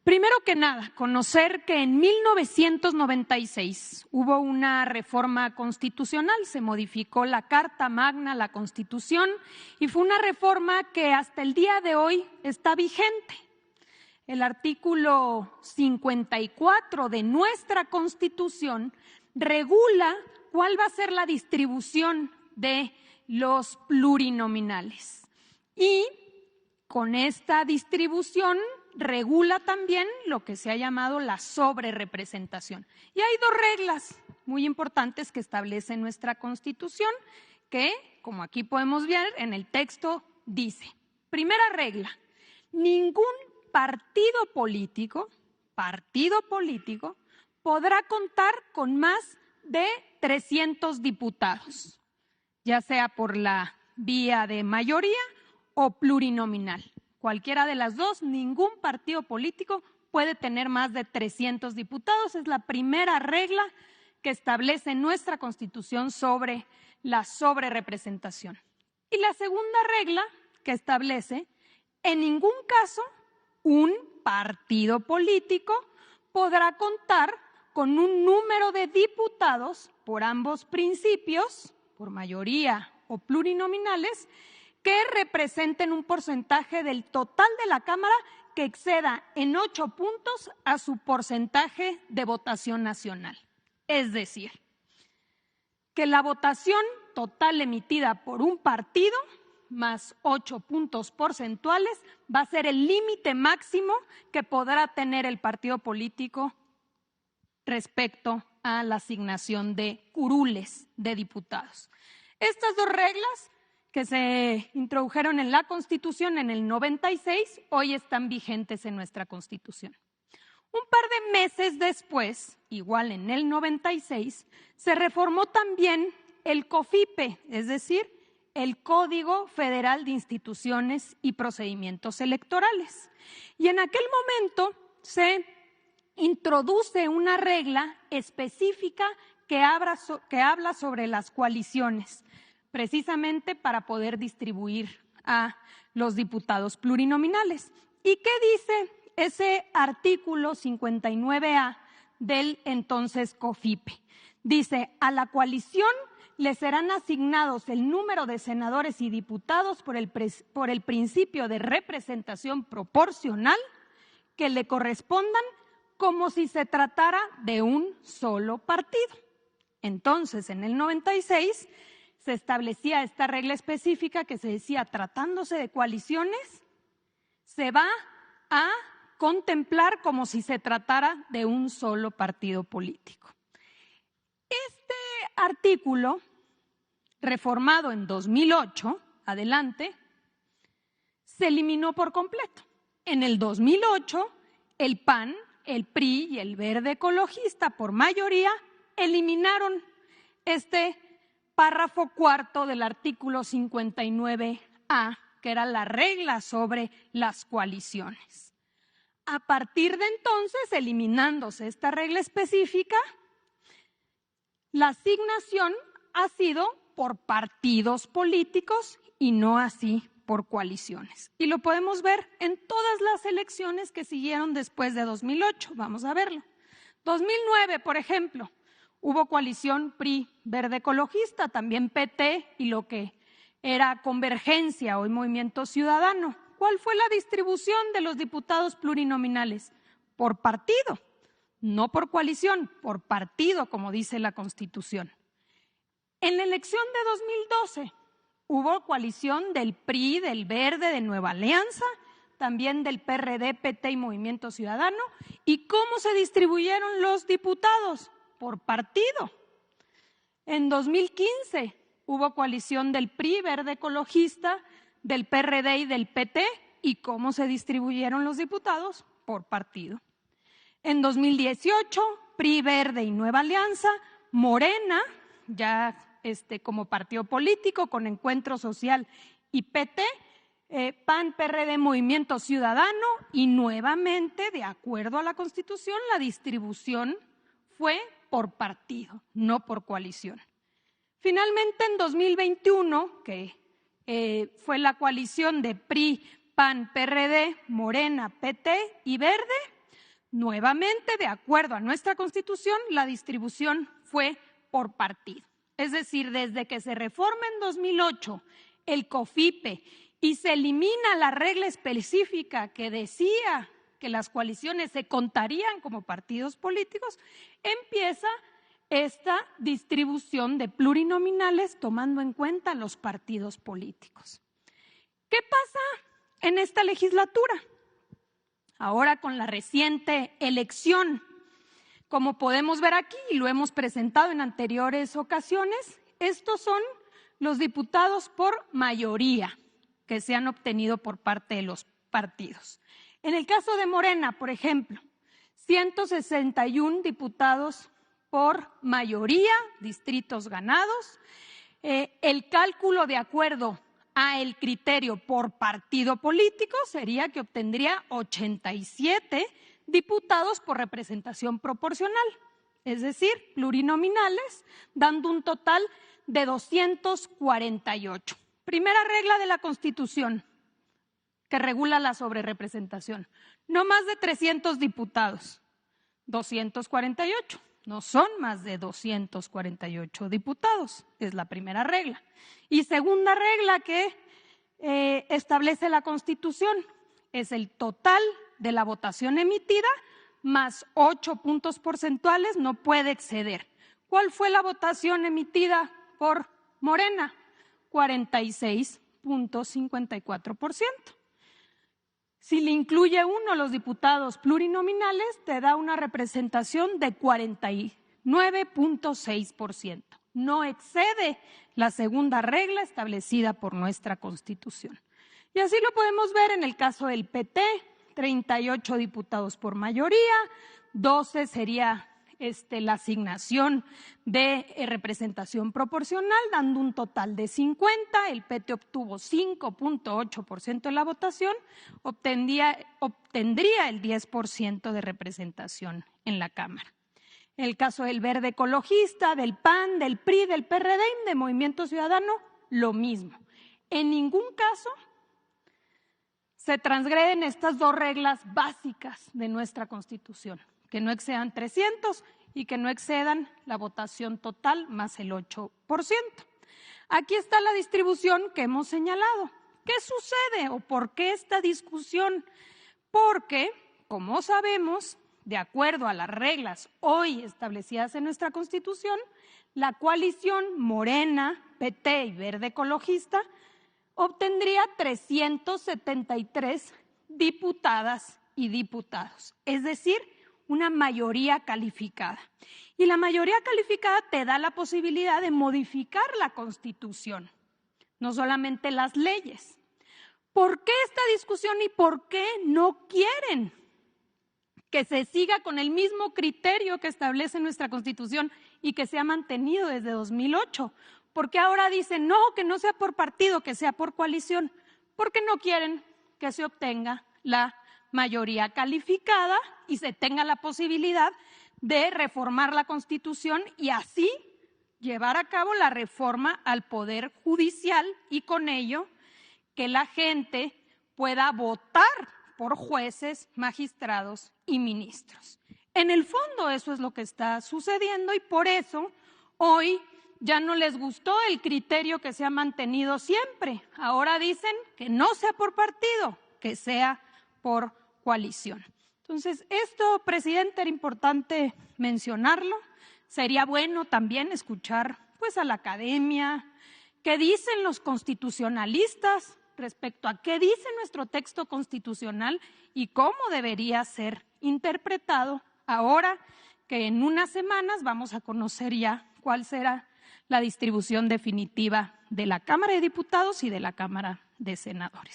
Primero que nada, conocer que en 1996 hubo una reforma constitucional, se modificó la Carta Magna, la Constitución, y fue una reforma que hasta el día de hoy está vigente. El artículo 54 de nuestra Constitución regula cuál va a ser la distribución de los plurinominales. Y con esta distribución regula también lo que se ha llamado la sobrerepresentación. Y hay dos reglas muy importantes que establece nuestra Constitución que, como aquí podemos ver en el texto, dice: primera regla, ningún partido político podrá contar con más de 300 diputados, ya sea por la vía de mayoría o plurinominal. Cualquiera de las dos, ningún partido político puede tener más de 300 diputados. Es la primera regla que establece nuestra Constitución sobre la sobrerepresentación. Y la segunda regla que establece: en ningún caso un partido político podrá contar con un número de diputados por ambos principios, por mayoría o plurinominales, que representen un porcentaje del total de la Cámara que exceda en 8 puntos a su porcentaje de votación nacional. Es decir, que la votación total emitida por un partido más 8 puntos porcentuales va a ser el límite máximo que podrá tener el partido político respecto a la asignación de curules de diputados. Estas dos reglas que se introdujeron en la Constitución en el 96, hoy están vigentes en nuestra Constitución. Un par de meses después, igual en el 96, se reformó también el COFIPE, es decir, el Código Federal de Instituciones y Procedimientos Electorales. Y en aquel momento se introduce una regla específica que habla sobre las coaliciones, precisamente para poder distribuir a los diputados plurinominales. ¿Y qué dice ese artículo 59A del entonces COFIPE? Dice: a la coalición le serán asignados el número de senadores y diputados por el principio de representación proporcional que le correspondan, como si se tratara de un solo partido. Entonces, en el 96 se establecía esta regla específica que se decía: tratándose de coaliciones, se va a contemplar como si se tratara de un solo partido político. Este artículo, reformado en 2008, se eliminó por completo. En el 2008, el PAN, el PRI y el Verde Ecologista, por mayoría, eliminaron este párrafo cuarto del artículo 59A, que era la regla sobre las coaliciones. A partir de entonces, eliminándose esta regla específica, la asignación ha sido por partidos políticos y no así por coaliciones. Y lo podemos ver en todas las elecciones que siguieron después de 2008. Vamos a verlo. 2009, por ejemplo, hubo coalición PRI Verde Ecologista, también PT y lo que era Convergencia, hoy Movimiento Ciudadano. ¿Cuál fue la distribución de los diputados plurinominales? Por partido, no por coalición, por partido, como dice la Constitución. En la elección de 2012 hubo coalición del PRI, del Verde, de Nueva Alianza, también del PRD, PT y Movimiento Ciudadano. ¿Y cómo se distribuyeron los diputados? Por partido. En 2015 hubo coalición del PRI, Verde Ecologista, del PRD y del PT. ¿Y cómo se distribuyeron los diputados? Por partido. En 2018, PRI, Verde y Nueva Alianza, Morena, ya como partido político con Encuentro Social y PT, PAN, PRD, Movimiento Ciudadano, y nuevamente, de acuerdo a la Constitución, la distribución fue por partido, no por coalición. Finalmente, en 2021, que fue la coalición de PRI, PAN, PRD, Morena, PT y Verde, Nuevamente, de acuerdo a nuestra Constitución, la distribución fue por partido. Es decir, desde que se reforma en 2008 el COFIPE y se elimina la regla específica que decía que las coaliciones se contarían como partidos políticos, empieza esta distribución de plurinominales tomando en cuenta los partidos políticos. ¿Qué pasa en esta legislatura? Ahora con la reciente elección, como podemos ver aquí y lo hemos presentado en anteriores ocasiones, estos son los diputados por mayoría que se han obtenido por parte de los partidos. En el caso de Morena, por ejemplo, 161 diputados por mayoría, distritos ganados. El cálculo de acuerdo a el criterio por partido político sería que obtendría 87 diputados por representación proporcional, es decir, plurinominales, dando un total de 248. Primera regla de la Constitución que regula la sobrerepresentación. No más de 300 diputados, 248. No son más de 248 diputados, es la primera regla. Y segunda regla que establece la Constitución es el total de la votación emitida más 8 puntos porcentuales no puede exceder. ¿Cuál fue la votación emitida por Morena? 46.54%. Si le incluye uno los diputados plurinominales, te da una representación de 49.6%. No excede la segunda regla establecida por nuestra Constitución. Y así lo podemos ver en el caso del PT, 38 diputados por mayoría, 12 sería la asignación de representación proporcional, dando un total de 50. El PT obtuvo 5.8% de la votación, obtendría el 10% de representación en la Cámara. El caso del Verde Ecologista, del PAN, del PRI, del PRD y de Movimiento Ciudadano, lo mismo. En ningún caso se transgreden estas dos reglas básicas de nuestra Constitución, que no excedan 300 y que no excedan la votación total más el 8%. Aquí está la distribución que hemos señalado. ¿Qué sucede o por qué esta discusión? Porque, como sabemos, de acuerdo a las reglas hoy establecidas en nuestra Constitución, la coalición Morena, PT y Verde Ecologista obtendría 373 diputadas y diputados, es decir, una mayoría calificada. Y la mayoría calificada te da la posibilidad de modificar la Constitución, no solamente las leyes. ¿Por qué esta discusión y por qué no quieren que se siga con el mismo criterio que establece nuestra Constitución y que se ha mantenido desde 2008? ¿Por qué ahora dicen no, que no sea por partido, que sea por coalición? Porque no quieren que se obtenga la mayoría calificada y se tenga la posibilidad de reformar la Constitución y así llevar a cabo la reforma al Poder Judicial y con ello que la gente pueda votar por jueces, magistrados y ministros. En el fondo eso es lo que está sucediendo y por eso hoy ya no les gustó el criterio que se ha mantenido siempre. Ahora dicen que no sea por partido, que sea por coalición. Entonces, esto, presidente, era importante mencionarlo. Sería bueno también escuchar a la academia, qué dicen los constitucionalistas respecto a qué dice nuestro texto constitucional y cómo debería ser interpretado ahora que en unas semanas vamos a conocer ya cuál será la distribución definitiva de la Cámara de Diputados y de la Cámara de Senadores.